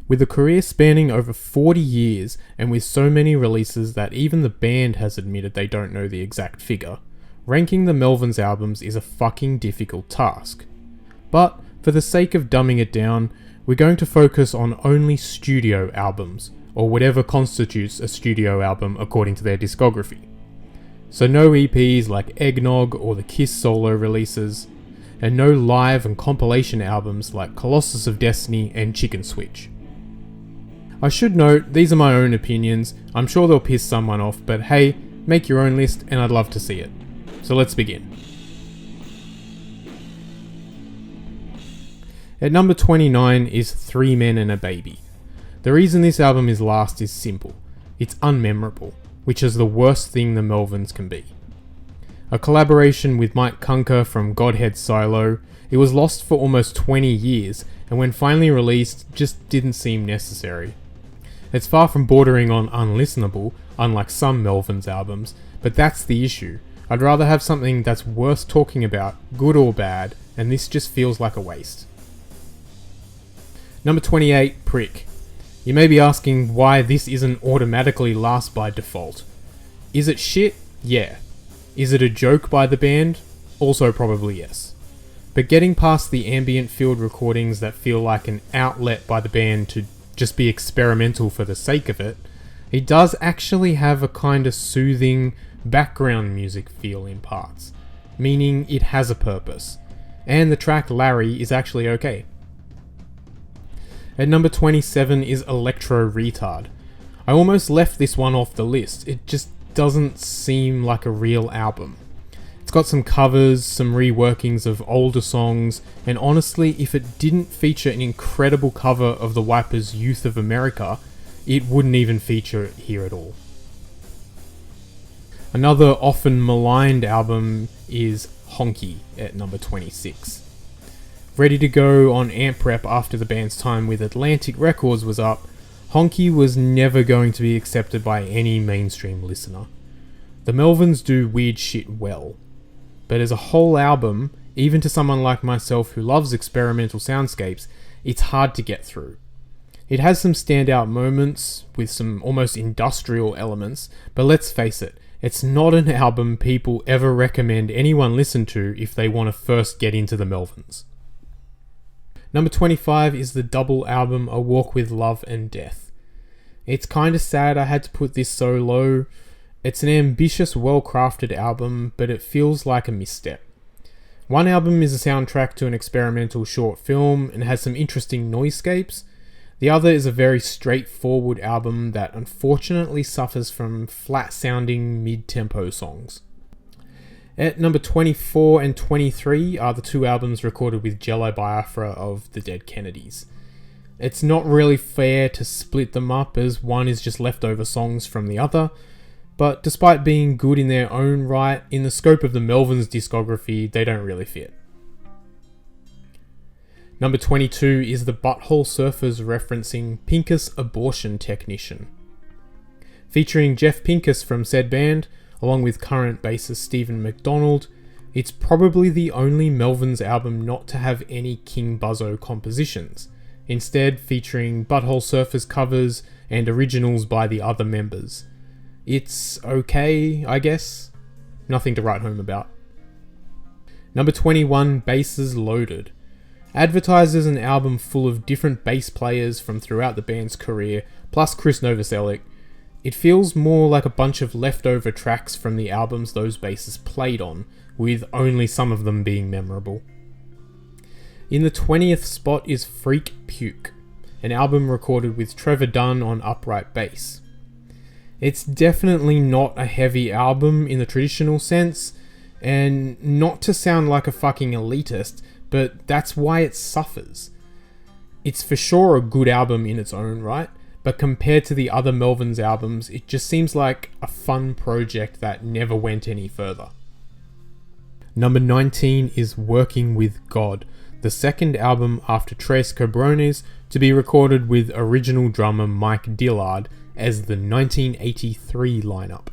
With a career spanning over 40 years and with so many releases that even the band has admitted they don't know the exact figure, ranking the Melvins albums is a fucking difficult task. But for the sake of dumbing it down, we're going to focus on only studio albums, or whatever constitutes a studio album according to their discography. So no EPs like Eggnog or the Kiss solo releases, and no live and compilation albums like Colossus of Destiny and Chicken Switch. I should note, these are my own opinions, I'm sure they'll piss someone off, but hey, make your own list and I'd love to see it. So let's begin. At number 29 is 3 Men and a Baby. The reason this album is last is simple. It's unmemorable, which is the worst thing the Melvins can be. A collaboration with Mike Kunker from Godhead Silo, it was lost for almost 20 years, and when finally released, just didn't seem necessary. It's far from bordering on unlistenable, unlike some Melvins albums, but that's the issue. I'd rather have something that's worth talking about, good or bad, and this just feels like a waste. Number 28, Prick. You may be asking why this isn't automatically last by default. Is it shit? Yeah. Is it a joke by the band? Also probably yes. But getting past the ambient field recordings that feel like an outlet by the band to just be experimental for the sake of it, it does actually have a kind of soothing background music feel in parts, meaning it has a purpose, and the track Larry is actually okay. At number 27 is Electro Retard. I almost left this one off the list, it just doesn't seem like a real album. It's got some covers, some reworkings of older songs, and honestly, if it didn't feature an incredible cover of the Wipers' Youth of America, it wouldn't even feature here at all. Another often maligned album is Honky at number 26. Ready to go on amp rep after the band's time with Atlantic Records was up, Honky was never going to be accepted by any mainstream listener. The Melvins do weird shit well, but as a whole album, even to someone like myself who loves experimental soundscapes, it's hard to get through. It has some standout moments with some almost industrial elements, but let's face it, it's not an album people ever recommend anyone listen to if they want to first get into the Melvins. Number 25 is the double album A Walk with Love and Death. It's kinda sad I had to put this so low. It's an ambitious, well-crafted album, but it feels like a misstep. One album is a soundtrack to an experimental short film and has some interesting noisecsapes. The other is a very straightforward album that unfortunately suffers from flat-sounding mid-tempo songs. At number 24 and 23 are the two albums recorded with Jello Biafra of the Dead Kennedys. It's not really fair to split them up as one is just leftover songs from the other, but despite being good in their own right, in the scope of the Melvins discography, they don't really fit. Number 22 is the Butthole Surfers referencing Pincus Abortion Technician. Featuring Jeff Pincus from said band, along with current bassist Stephen McDonald, it's probably the only Melvins album not to have any King Buzzo compositions, instead featuring Butthole Surfers covers and originals by the other members. It's okay, I guess. Nothing to write home about. Number 21, Basses Loaded. Advertises an album full of different bass players from throughout the band's career, plus Chris Novoselic. It feels more like a bunch of leftover tracks from the albums those basses played on, with only some of them being memorable. In the 20th spot is Freak Puke, an album recorded with Trevor Dunn on upright bass. It's definitely not a heavy album in the traditional sense, and not to sound like a fucking elitist, but that's why it suffers. It's for sure a good album in its own right, but compared to the other Melvins albums, it just seems like a fun project that never went any further. Number 19 is Working with God, the second album after Tres Cabrones to be recorded with original drummer Mike Dillard as the 1983 lineup.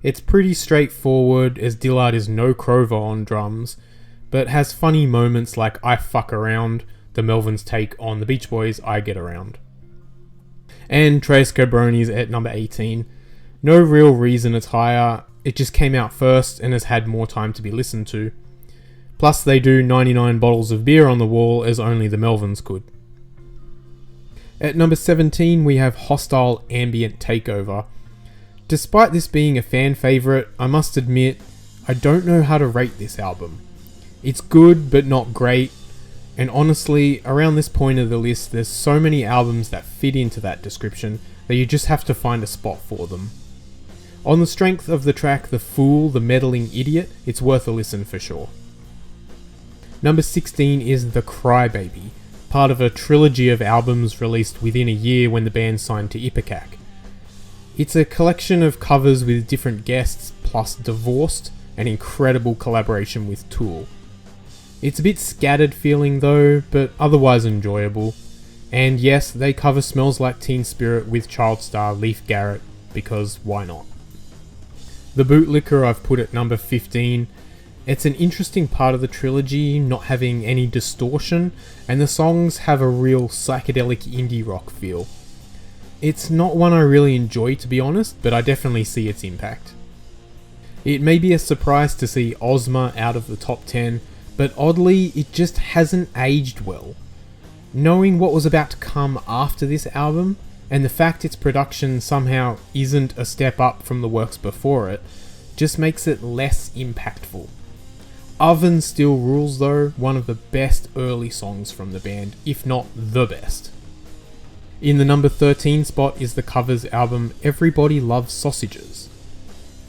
It's pretty straightforward as Dillard is no Crover on drums, but has funny moments like I Fuck Around, the Melvins take on the Beach Boys' I Get Around. And Tres Cabrones at number 18. No real reason it's higher, it just came out first and has had more time to be listened to. Plus they do 99 bottles of beer on the wall as only the Melvins could. At number 17 we have Hostile Ambient Takeover. Despite this being a fan favourite, I must admit, I don't know how to rate this album. It's good but not great, and honestly, around this point of the list there's so many albums that fit into that description that you just have to find a spot for them. On the strength of the track The Fool, the Meddling Idiot, it's worth a listen for sure. Number 16 is The Crybaby, part of a trilogy of albums released within a year when the band signed to Ipecac. It's a collection of covers with different guests plus Divorced, an incredible collaboration with Tool. It's a bit scattered feeling though, but otherwise enjoyable. And yes, they cover Smells Like Teen Spirit with child star Leif Garrett, because why not? The Bootlicker I've put at number 15. It's an interesting part of the trilogy, not having any distortion, and the songs have a real psychedelic indie rock feel. It's not one I really enjoy to be honest, but I definitely see its impact. It may be a surprise to see Ozma out of the top 10, but oddly, it just hasn't aged well. Knowing what was about to come after this album, and the fact its production somehow isn't a step up from the works before it, just makes it less impactful. Oven Still Rules though, one of the best early songs from the band, if not the best. In the number 13 spot is the covers album Everybody Loves Sausages.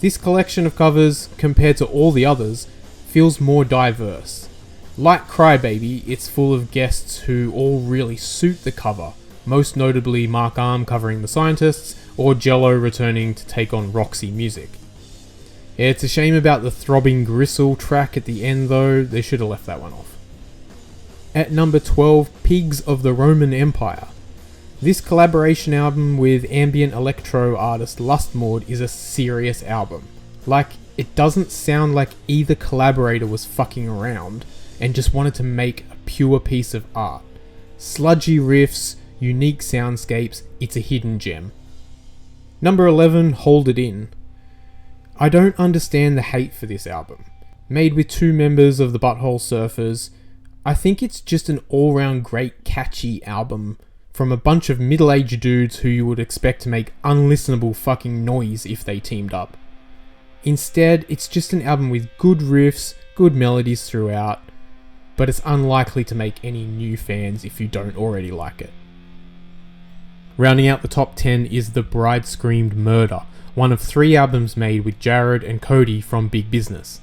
This collection of covers, compared to all the others, feels more diverse. Like Crybaby, it's full of guests who all really suit the cover, most notably Mark Arm covering The Scientists, or Jello returning to take on Roxy Music. It's a shame about the Throbbing Gristle track at the end though, they should have left that one off. At number 12, Pigs of the Roman Empire. This collaboration album with ambient electro artist Lustmord is a serious album. Like, it doesn't sound like either collaborator was fucking around and just wanted to make a pure piece of art. Sludgy riffs, unique soundscapes, it's a hidden gem. Number 11, Hold It In. I don't understand the hate for this album. Made with two members of the Butthole Surfers, I think it's just an all-round great catchy album from a bunch of middle-aged dudes who you would expect to make unlistenable fucking noise if they teamed up. Instead, it's just an album with good riffs, good melodies throughout, but it's unlikely to make any new fans if you don't already like it. Rounding out the top 10 is The Bride Screamed Murder, one of 3 albums made with Jared and Cody from Big Business.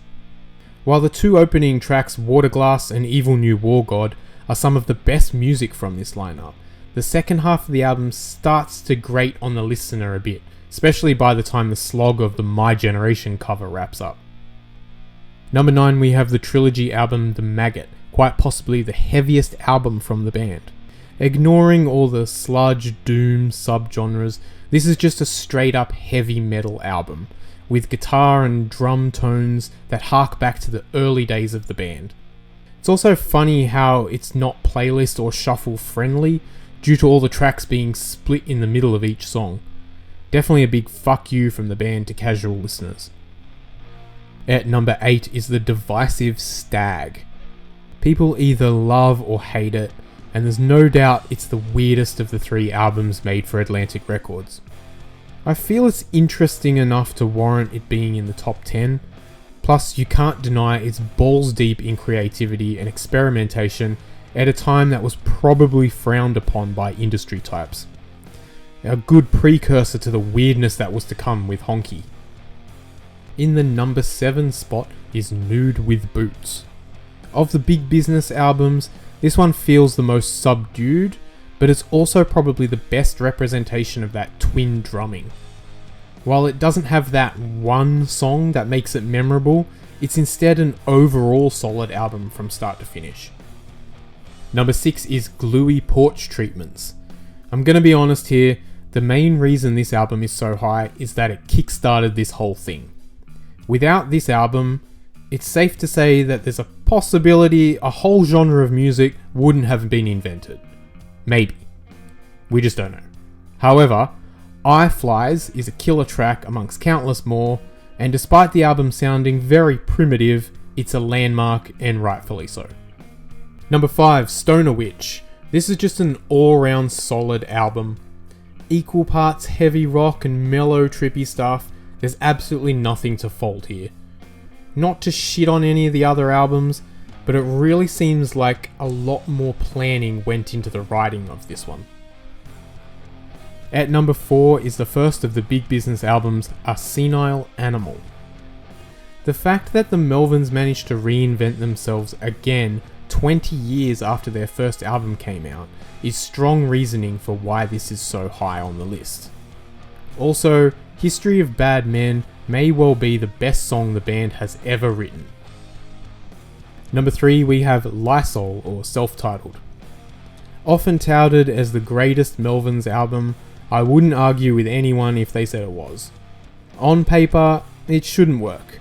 While the 2 opening tracks, Waterglass and Evil New War God, are some of the best music from this lineup, the second half of the album starts to grate on the listener a bit, especially by the time the slog of the My Generation cover wraps up. Number 9 we have the trilogy album The Maggot, quite possibly the heaviest album from the band. Ignoring all the sludge, doom subgenres, this is just a straight up heavy metal album, with guitar and drum tones that hark back to the early days of the band. It's also funny how it's not playlist or shuffle friendly, due to all the tracks being split in the middle of each song. Definitely a big fuck you from the band to casual listeners. At number 8 is the divisive Stag. People either love or hate it, and there's no doubt it's the weirdest of the 3 albums made for Atlantic Records. I feel it's interesting enough to warrant it being in the top 10, plus you can't deny it's balls deep in creativity and experimentation at a time that was probably frowned upon by industry types. A good precursor to the weirdness that was to come with Honky. In the number 7 spot is Nude with Boots. Of the Big Business albums, this one feels the most subdued, but it's also probably the best representation of that twin drumming. While it doesn't have that one song that makes it memorable, it's instead an overall solid album from start to finish. Number 6 is Gluey Porch Treatments. I'm gonna be honest here, the main reason this album is so high is that it kickstarted this whole thing. Without this album, it's safe to say that there's a possibility a whole genre of music wouldn't have been invented. Maybe. We just don't know. However, Eye Flies is a killer track amongst countless more, and despite the album sounding very primitive, it's a landmark and rightfully so. Number 5, Stoner Witch. This is just an all-round solid album. Equal parts heavy rock and mellow trippy stuff, there's absolutely nothing to fault here. Not to shit on any of the other albums, but it really seems like a lot more planning went into the writing of this one. At number 4 is the first of the Big Business albums, A Senile Animal. The fact that the Melvins managed to reinvent themselves again 20 years after their first album came out is strong reasoning for why this is so high on the list. Also, History of Bad Men may well be the best song the band has ever written. Number 3, we have Lysol, or self-titled. Often touted as the greatest Melvins album, I wouldn't argue with anyone if they said it was. On paper, it shouldn't work,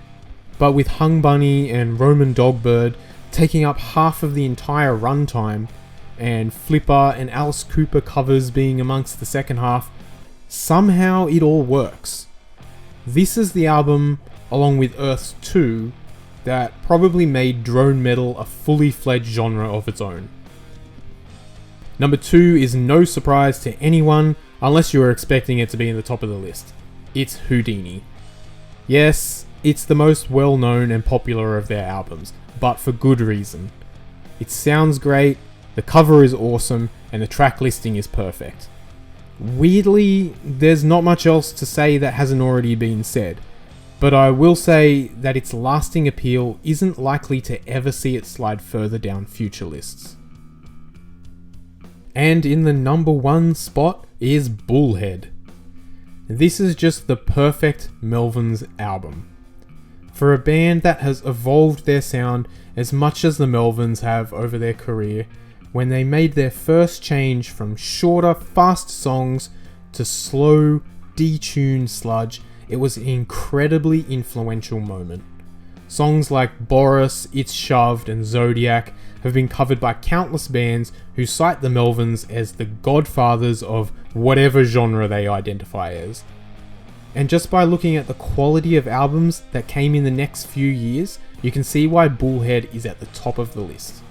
but with Hung Bunny and Roman Dogbird taking up half of the entire runtime, and Flipper and Alice Cooper covers being amongst the second half, somehow it all works. This is the album, along with Earth's 2, that probably made drone metal a fully fledged genre of its own. Number 2 is no surprise to anyone, unless you were expecting it to be in the top of the list. It's Houdini. Yes, it's the most well-known and popular of their albums, but for good reason. It sounds great, the cover is awesome, and the track listing is perfect. Weirdly, there's not much else to say that hasn't already been said, but I will say that its lasting appeal isn't likely to ever see it slide further down future lists. And in the number 1 spot is Bullhead. This is just the perfect Melvins album. For a band that has evolved their sound as much as the Melvins have over their career, when they made their first change from shorter, fast songs to slow, detuned sludge, it was an incredibly influential moment. Songs like Boris, It's Shoved, and Zodiac have been covered by countless bands who cite the Melvins as the godfathers of whatever genre they identify as. And just by looking at the quality of albums that came in the next few years, you can see why Bullhead is at the top of the list.